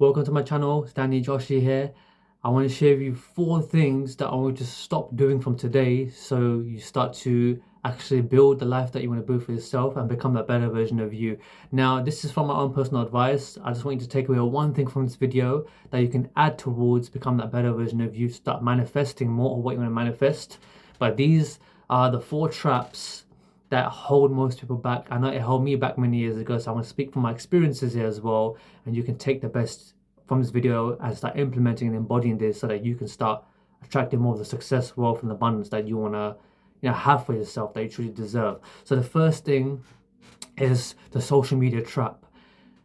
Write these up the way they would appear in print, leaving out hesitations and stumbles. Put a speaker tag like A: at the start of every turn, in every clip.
A: Welcome to my channel, Stanley Joshi here. I want to share with you 4 things that I want you to stop doing from today so you start to actually build the life that you want to build for yourself and become a better version of you. Now, this is from my own personal advice. I just want you to take away one thing from this video that you can add towards become that better version of you, start manifesting more of what you want to manifest. But these are the 4 traps that hold most people back. I know it held me back many years ago, so I want to speak from my experiences here as well. And you can take the best from this video and start implementing and embodying this so that you can start attracting more of the success, wealth, and abundance that you want to have for yourself, that you truly deserve. So the first thing is the social media trap.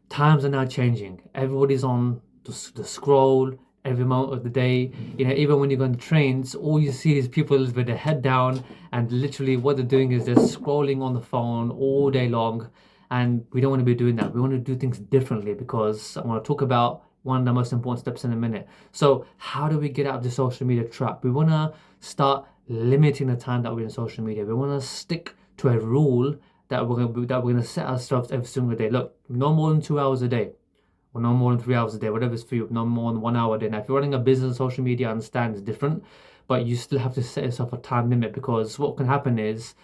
A: Times are now changing. Everybody's on the scroll every moment of the day. Even when you go on the trains, all you see is people with their head down, and literally what they're doing is they're scrolling on the phone all day long. And we don't want to be doing that. We want to do things differently, because I want to talk about one of the most important steps in a minute. So how do we get out of the social media trap? We want to start limiting the time that we're in social media. We want to stick to a rule that we're gonna set ourselves every single day. Look, no more than 2 hours a day, or no more than 3 hours a day, whatever it's for you. No more than 1 hour a day. Now, if you're running a business on social media, I understand it's different, but you still have to set yourself a time limit, because what can happen is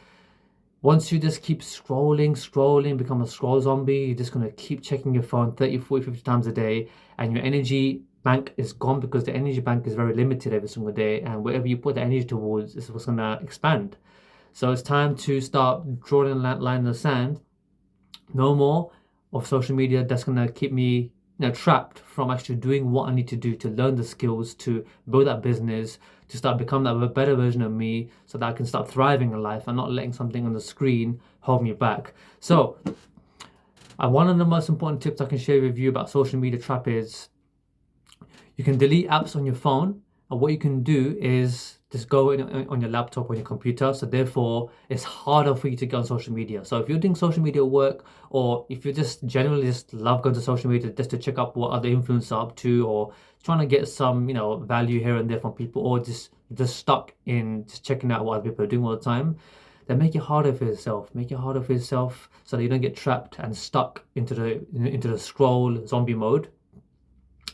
A: once you just keep scrolling, become a scroll zombie, you're just gonna keep checking your phone 30, 40, 50 times a day, and your energy bank is gone, because the energy bank is very limited every single day, and whatever you put the energy towards is what's gonna expand. So it's time to start drawing a line in the sand. No more of social media that's gonna keep me trapped from actually doing what I need to do to learn the skills to build that business, to start becoming that better version of me, so that I can start thriving in life and not letting something on the screen hold me back. So, one of the most important tips I can share with you about social media trap is you can delete apps on your phone, and what you can do is just go on your laptop or your computer. So therefore, it's harder for you to get on social media. So if you're doing social media work, or if you just generally just love going to social media just to check up what other influencers are up to, or trying to get some value here and there from people, or just stuck in just checking out what other people are doing all the time, then make it harder for yourself. Make it harder for yourself so that you don't get trapped and stuck into the scroll zombie mode.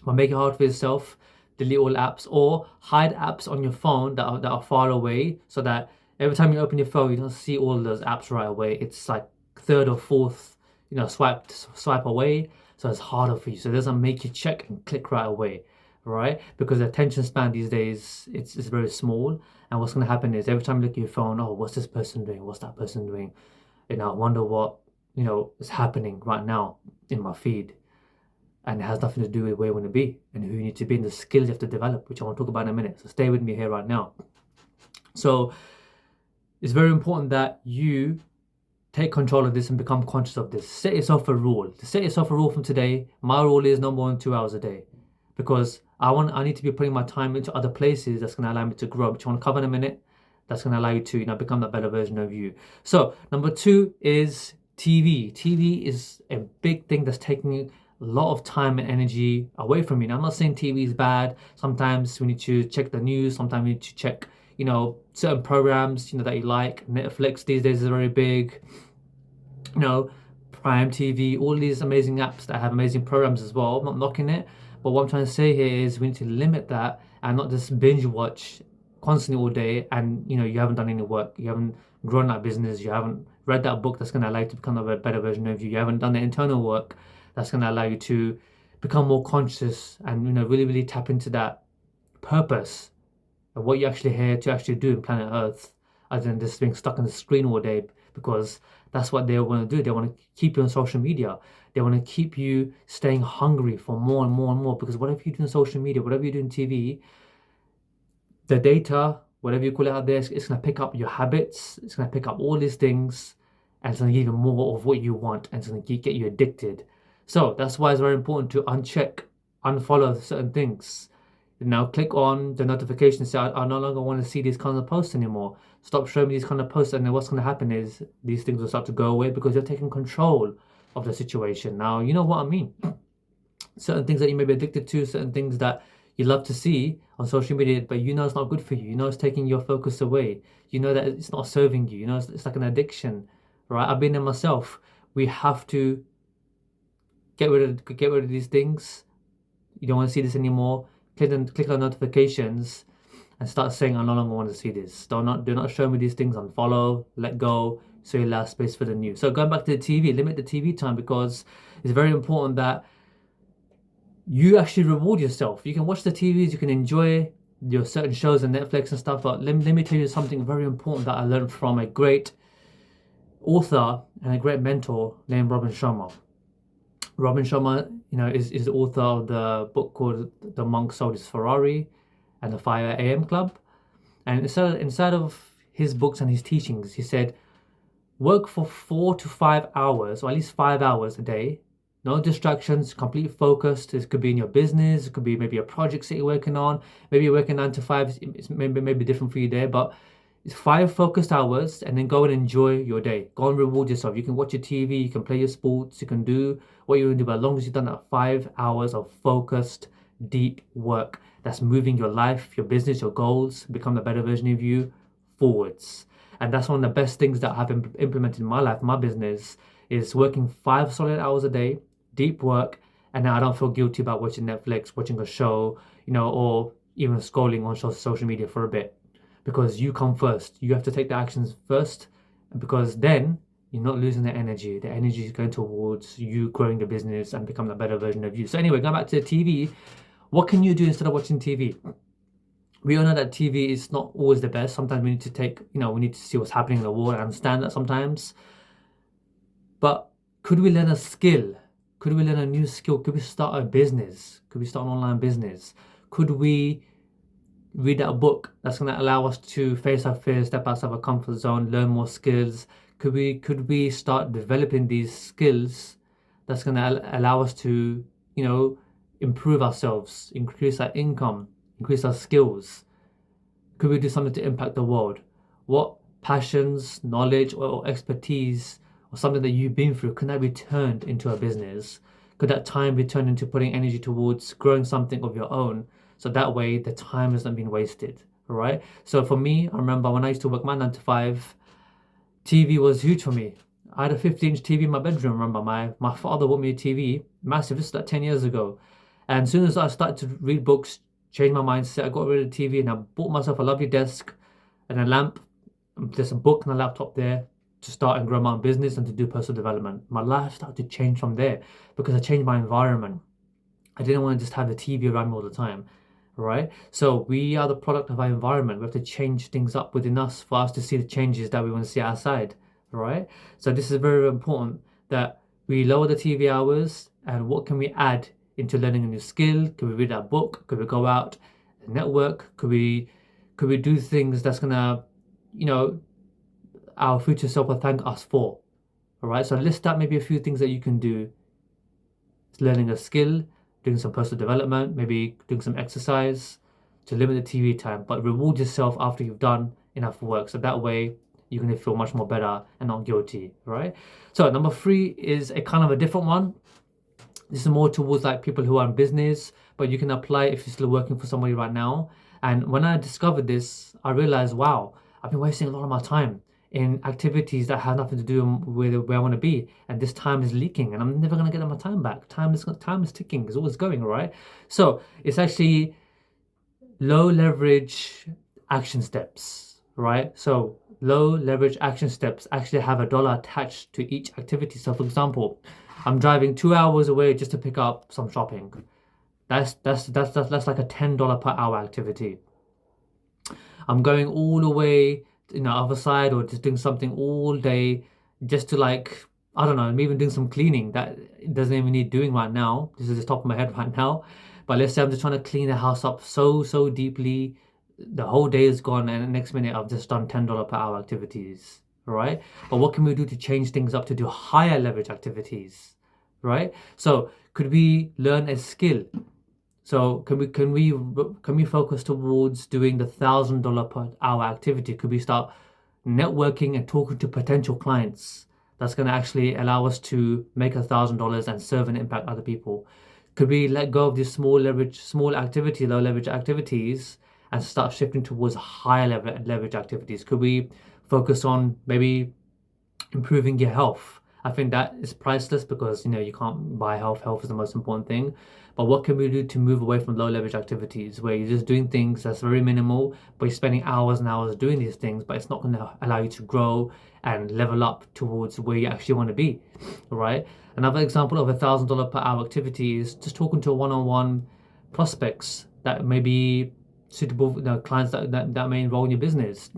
A: But make it hard for yourself. Delete all apps, or hide apps on your phone that are far away, so that every time you open your phone, you don't see all those apps right away. It's like third or fourth, swipe away. So it's harder for you. So it doesn't make you check and click right away, right? Because the attention span these days it's very small. And what's going to happen is every time you look at your phone, oh, what's this person doing? What's that person doing? I wonder what is happening right now in my feed, and it has nothing to do with where you want to be and who you need to be and the skills you have to develop, which I want to talk about in a minute. So stay with me here right now. So it's very important that you take control of this and become conscious of this. Set yourself a rule. Set yourself a rule from today. My rule is no more than 2 hours a day, because I need to be putting my time into other places that's going to allow me to grow, which I want to cover in a minute. That's going to allow you to become that better version of you. So number 2 is TV. TV is a big thing that's taking a lot of time and energy away from me. Now, I'm not saying TV is bad. Sometimes we need to check the news. Sometimes we need to check, certain programs, that you like. Netflix these days is very big. Prime TV, all these amazing apps that have amazing programs as well. I'm not knocking it, but what I'm trying to say here is we need to limit that and not just binge watch constantly all day, and you haven't done any work, you haven't grown that business, you haven't read that book that's going to allow you to become a better version of you, you haven't done the internal work that's going to allow you to become more conscious and really really tap into that purpose of what you're actually here to actually do in planet Earth, other than just being stuck on the screen all day, because that's what they want to do. They want to keep you on social media. They want to keep you staying hungry for more and more and more, because whatever you do on social media, whatever you do on TV, the data, whatever you call it out there, it's going to pick up your habits. It's going to pick up all these things, and it's going to give you more of what you want, and it's going to get you addicted. So that's why it's very important to uncheck, unfollow certain things. Now click on the notification, say I no longer want to see these kinds of posts anymore. Stop showing me these kind of posts, and then what's going to happen is these things will start to go away, because you're taking control of the situation. Now you know what I mean. Certain things that you may be addicted to, certain things that you love to see on social media, but it's not good for you. It's taking your focus away. That it's not serving you. It's like an addiction, right? I've been there myself. We have to get rid of these things, you don't want to see this anymore, click on notifications and start saying, I no longer want to see this. Do not show me these things. Unfollow, let go, so you allow space for the new. So going back to the TV, limit the TV time, because it's very important that you actually reward yourself. You can watch the TVs, you can enjoy your certain shows and Netflix and stuff, but let me tell you something very important that I learned from a great author and a great mentor named Robin Sharma. Robin Sharma, is the author of the book called The Monk Sold His Ferrari and the 5 a.m. Club. And inside of his books and his teachings, he said, work for 4 to 5 hours, or at least 5 hours a day. No distractions, complete focus. This could be in your business, it could be maybe a project that you're working on, maybe you're working 9 to 5, it's maybe different for you there, but it's 5 focused hours, and then go and enjoy your day. Go and reward yourself. You can watch your TV, you can play your sports, you can do what you want to do, but as long as you've done that 5 hours of focused, deep work, that's moving your life, your business, your goals, become a better version of you forwards. And that's one of the best things that I've implemented in my life, my business, is working 5 solid hours a day, deep work, and now I don't feel guilty about watching Netflix, watching a show, or even scrolling on social media for a bit, because you come first. You have to take the actions first, because then you're not losing the energy. The energy is going towards you growing the business and becoming a better version of you. So anyway, going back to the TV, what can you do instead of watching TV? We all know that TV is not always the best. Sometimes we need to we need to see what's happening in the world. I understand that sometimes. But could we learn a skill? Could we learn a new skill? Could we start a business? Could we start an online business? Could we read a book that's going to allow us to face our fears, step outside our comfort zone, learn more skills? Could we start developing these skills that's going to allow us to, improve ourselves, increase our income, increase our skills? Could we do something to impact the world? What passions, knowledge, or expertise, or something that you've been through, can that be turned into a business? Could that time be turned into putting energy towards growing something of your own? So that way the time hasn't been wasted. All right. So for me, I remember when I used to work my 9 to 5, TV was huge for me. I had a 50-inch TV in my bedroom. Remember, my father bought me a TV, massive. This is like 10 years ago. And as soon as I started to read books, change my mindset, I got rid of the TV and I bought myself a lovely desk and a lamp. There's a book and a laptop there to start and grow my own business and to do personal development. My life started to change from there because I changed my environment. I didn't want to just have the TV around me all the time, right? So we are the product of our environment. We have to change things up within us for us to see the changes that we want to see outside, right? So this is very important that we lower the TV hours, and what can we add into learning a new skill? Could we read a book? Could we go out and network? Could we do things that's gonna, our future self will thank us for? All right. So list out maybe a few things that you can do. It's learning a skill, doing some personal development, maybe doing some exercise to limit the TV time, but reward yourself after you've done enough work. So that way you're going to feel much more better and not guilty, right? So number 3 is a kind of a different one. This is more towards like people who are in business, but you can apply if you're still working for somebody right now. And when I discovered this, I realized, wow, I've been wasting a lot of my time in activities that have nothing to do with where I want to be, and this time is leaking, and I'm never going to get my time back. Time is ticking. It's always going, right? So it's actually low leverage action steps, right? So low leverage action steps actually have a dollar attached to each activity. So for example, I'm driving 2 hours away just to pick up some shopping. That's like a $10 per hour activity. I'm going all the way other side, or just doing something all day just to I don't know, I'm even doing some cleaning that doesn't even need doing right now. This is the top of my head right now. But let's say I'm just trying to clean the house up so deeply. The whole day is gone, and the next minute I've just done $10 per hour activities, right? But what can we do to change things up to do higher leverage activities, right? So could we learn a skill? So can we focus towards doing the $1,000 per hour activity? Could we start networking and talking to potential clients? That's going to actually allow us to make $1,000 and serve and impact other people. Could we let go of these low leverage activities, and start shifting towards higher leverage activities? Could we focus on maybe improving your health? I think that is priceless because you can't buy health. Health is the most important thing. But what can we do to move away from low leverage activities where you're just doing things that's very minimal, but you're spending hours and hours doing these things, but it's not going to allow you to grow and level up towards where you actually want to be, right? Another example of $1,000 per hour activity is just talking to one-on-one prospects that may be suitable, clients that may enroll in your business.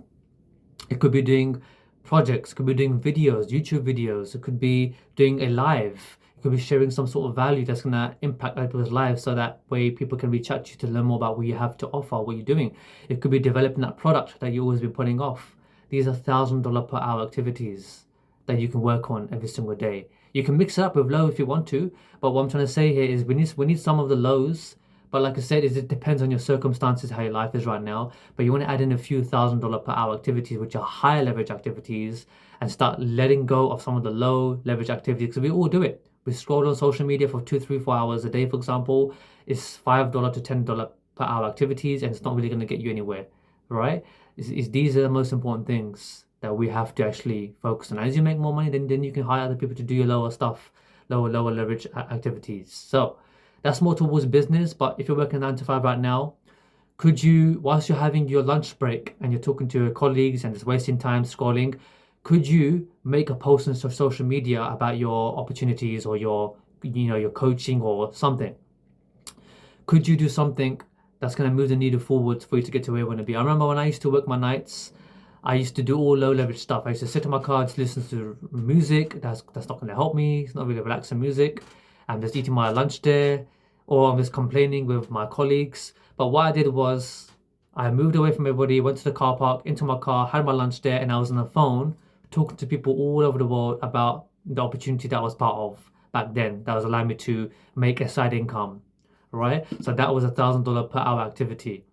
A: It could be doing projects, it could be doing videos, YouTube videos, it could be doing a live, it could be sharing some sort of value that's going to impact people's lives so that way people can reach out to you to learn more about what you have to offer, what you're doing. It could be developing that product that you've always been putting off. These are $1,000 per hour activities that you can work on every single day. You can mix it up with low if you want to, but what I'm trying to say here is we need some of the lows. But like I said, it depends on your circumstances, how your life is right now. But you want to add in a few $1,000 per hour activities, which are higher leverage activities, and start letting go of some of the low leverage activities. Because we all do it. We scroll on social media for 2, 3, 4 hours a day, for example. It's $5 to $10 per hour activities, and it's not really going to get you anywhere, right? These are the most important things that we have to actually focus on. As you make more money, then you can hire other people to do your lower stuff, lower leverage activities. So that's more towards business. But if you're working 9 to 5 right now, could you, whilst you're having your lunch break and you're talking to your colleagues and just wasting time scrolling, could you make a post on social media about your opportunities or your coaching or something? Could you do something that's going to move the needle forward for you to get to where you want to be? I remember when I used to work my nights, I used to do all low leverage stuff. I used to sit in my car, just listen to music. That's not going to help me. It's not really relaxing music. I'm just eating my lunch there, or I'm just complaining with my colleagues. But what I did was I moved away from everybody, went to the car park, into my car, had my lunch there, and I was on the phone talking to people all over the world about the opportunity that I was part of back then that was allowing me to make a side income, right? So that was $1,000 per hour activity.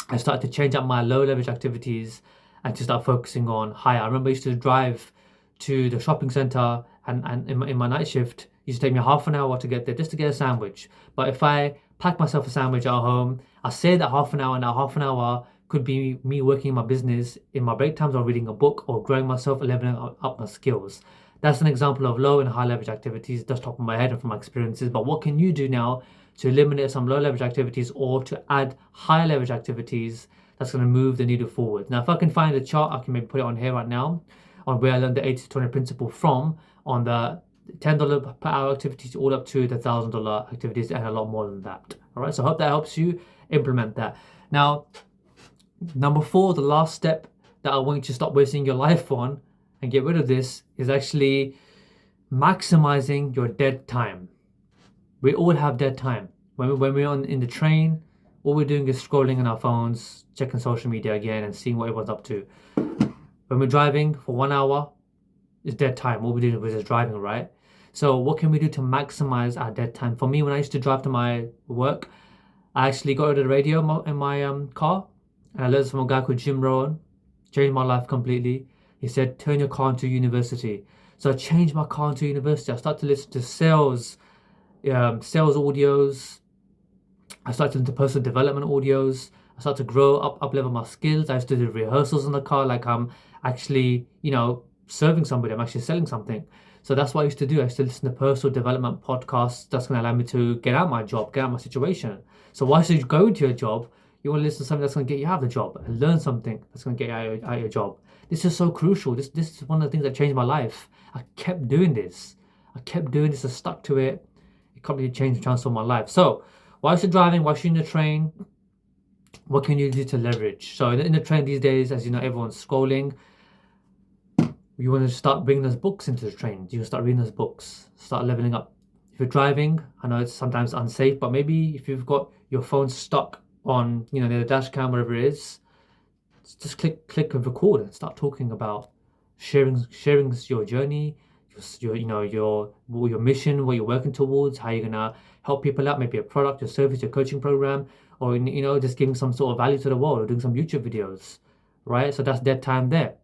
A: I started to change up my low leverage activities and to start focusing on higher. I remember I used to drive to the shopping center and in my night shift, it used to take me half an hour to get there just to get a sandwich. But if I pack myself a sandwich at home, I say that half an hour, and that half an hour could be me working in my business in my break times or reading a book or growing myself, leveling up my skills. That's an example of low and high leverage activities, just top of my head and from my experiences. But what can you do now to eliminate some low leverage activities or to add high leverage activities that's going to move the needle forward? Now, if I can find a chart, I can maybe put it on here right now on where I learned the 80-20 principle from, on the $10 per hour activities all up to the $1,000 activities and a lot more than that. All right, so I hope that helps you implement that. Now, number 4, the last step that I want you to stop wasting your life on and get rid of this is actually maximizing your dead time. We all have dead time. When we're in the train, all we're doing is scrolling on our phones, checking social media again and seeing what everyone's up to. When we're driving for 1 hour, it's dead time. What we're doing is just driving, right? So what can we do to maximize our dead time? For me, when I used to drive to my work, I actually got rid of the radio in my car, and I learned from a guy called Jim Rohn. Changed my life completely. He said, turn your car into university. So I changed my car into university. I started to listen to sales audios. I started to listen to personal development audios. I started to grow up level my skills. I used to do rehearsals in the car, like I'm actually, serving somebody. I'm actually selling something. So that's what I used to do. I used to listen to personal development podcasts. That's going to allow me to get out of my job, get out of my situation. So why should you go into your job? You want to listen to something that's going to get you out of the job and learn something that's going to get you out of your job. This is so crucial. This is one of the things that changed my life. I kept doing this. I stuck to it. It completely changed and transformed my life. So whilst you're driving, whilst you're in the train, what can you do to leverage? So in the train these days, as you know, everyone's scrolling. You want to start bringing those books into the train. You start reading those books, start leveling up. If you're driving, I know it's sometimes unsafe, but maybe if you've got your phone stuck on, near the dash cam, whatever it is, just click and record and start talking about sharing your journey, your mission, what you're working towards, how you're gonna help people out, maybe a product, your service, your coaching program, or just giving some sort of value to the world, or doing some YouTube videos, right? So that's dead time there.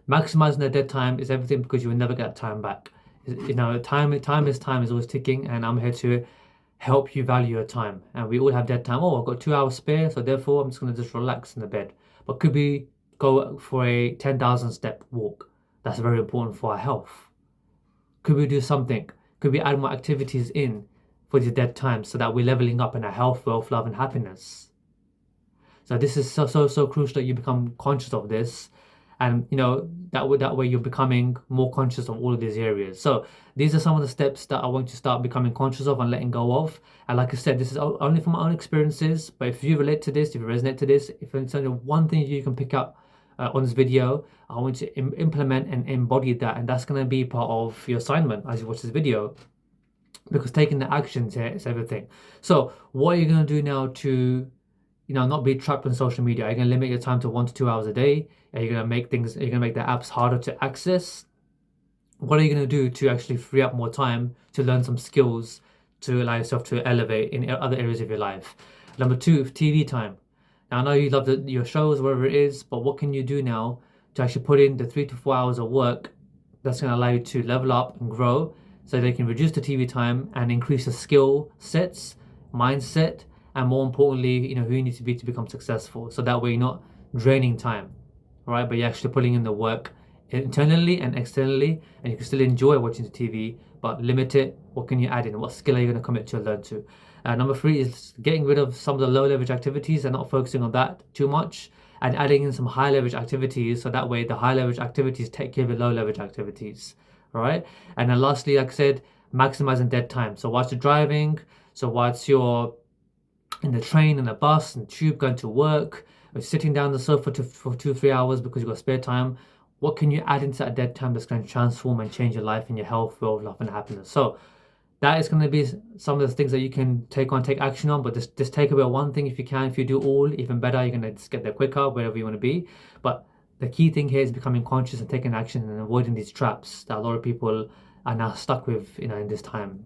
A: Maximizing the dead time is everything, because you will never get time back. Time is always ticking, and I'm here to help you value your time. And we all have dead time. Oh, I've got 2 hours spare, so therefore I'm just going to just relax in the bed. But could we go for a 10,000 step walk? That's very important for our health. Could we do something? Could we add more activities in for your dead time, so that we're leveling up in our health, wealth, love, and happiness. So this is so crucial that you become conscious of this, and that way you're becoming more conscious of all of these areas. So these are some of the steps that I want you to start becoming conscious of and letting go of. And like I said, this is only from my own experiences. But if you relate to this, if you resonate to this, if there's only one thing you can pick up on this video, I want you to implement and embody that, and that's going to be part of your assignment as you watch this video. Because taking the actions here is everything. So what are you going to do now to not be trapped on social media? Are you going to limit your time to 1 to 2 hours a day? Are you going to make the apps harder to access? What are you going to do to actually free up more time to learn some skills to allow yourself to elevate in other areas of your life? Number 2, TV time. Now, I know you love your shows, whatever it is, but what can you do now to actually put in the 3 to 4 hours of work that's going to allow you to level up and grow, so they can reduce the TV time and increase the skill sets, mindset, and more importantly, who you need to be to become successful. So that way you're not draining time, right? But you're actually putting in the work internally and externally, and you can still enjoy watching the TV, but limit it. What can you add in? What skill are you going to commit to and learn to? Number 3 is getting rid of some of the low leverage activities and not focusing on that too much, and adding in some high leverage activities, so that way the high leverage activities take care of the low leverage activities. All right. And then lastly, like I said, maximizing dead time. So whilst you're driving, so whilst you're in the train, in the bus, and tube, going to work, or sitting down on the sofa for 2-3 hours because you've got spare time, what can you add into that dead time that's going to transform and change your life and your health, wealth, love, and happiness? So that is going to be some of the things that you can take action on. But just take away one thing if you can. If you do all, even better. You're going to just get there quicker, wherever you want to be. But the key thing here is becoming conscious and taking action and avoiding these traps that a lot of people are now stuck with, in this time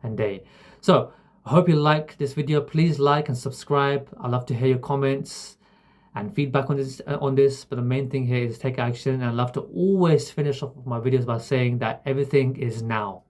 A: and day. So I hope you like this video. Please like and subscribe. I'd love to hear your comments and feedback on this. But the main thing here is take action. And I love to always finish off my videos by saying that everything is now.